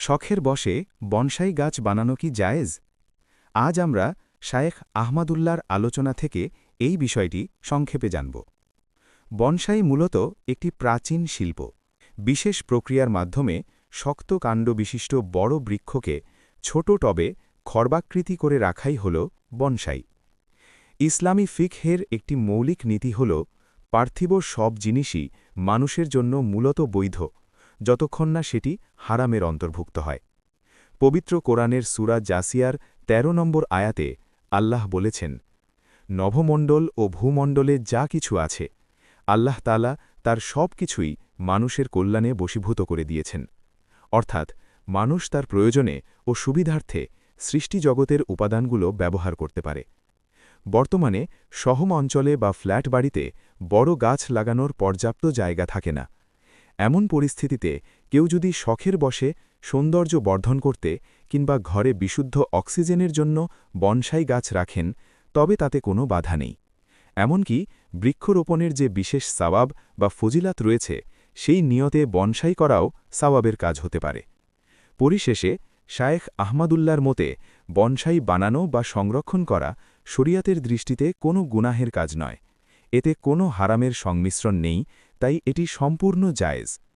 শখের বশে বনসাই গাছ বানানো কি জায়েজ? আজ আমরা শায়েখ আহমাদুল্লাহর আলোচনা থেকে এই বিষয়টি সংক্ষেপে জানব। বনসাই মূলত একটি প্রাচীন শিল্প। বিশেষ প্রক্রিয়ার মাধ্যমে শক্ত কাণ্ডবিশিষ্ট বড় বৃক্ষকে ছোট টবে খর্বাকৃতি করে রাখাই হল বনসাই। ইসলামী ফিকহের একটি মৌলিক নীতি হল পার্থিব সব জিনিসই মানুষের জন্য মূলত বৈধ, যতক্ষণ না সেটি হারামের অন্তর্ভুক্ত হয়। পবিত্র কোরআনের সূরা জাসিয়ার ১৩ নম্বর আয়াতে আল্লাহ বলেছেন, নভমণ্ডল ও ভূমণ্ডলে যা কিছু আছে আল্লাহ তাআলা তার সব কিছুই মানুষের কল্যাণে বশীভূত করে দিয়েছেন। অর্থাৎ মানুষ তার প্রয়োজনে ও সুবিধার্থে সৃষ্টিজগতের উপাদানগুলো ব্যবহার করতে পারে। বর্তমানে শহম অঞ্চলে বা ফ্ল্যাট বাড়িতে বড় গাছ লাগানোর পর্যাপ্ত জায়গা থাকে না। এমন পরিস্থিতিতে কেউ যদি শখের বশে সৌন্দর্য বর্ধন করতে কিংবা ঘরে বিশুদ্ধ অক্সিজেনের জন্য বনসাই গাছ রাখেন, তবে তাতে কোনো বাধা নেই। এমনকি বৃক্ষরোপণের যে বিশেষ সাওয়াব বা ফজিলাত রয়েছে, সেই নিয়তে বনসাই করাও সাওয়াবের কাজ হতে পারে। পরিশেষে শায়েখ আহমাদুল্লাহর মতে বনসাই বানানো বা সংরক্ষণ করা শরিয়াতের দৃষ্টিতে কোনো গুনাহের কাজ নয়। এতে কোনো হারামের সংমিশ্রণ নেই, তাই এটি সম্পূর্ণ জায়েজ।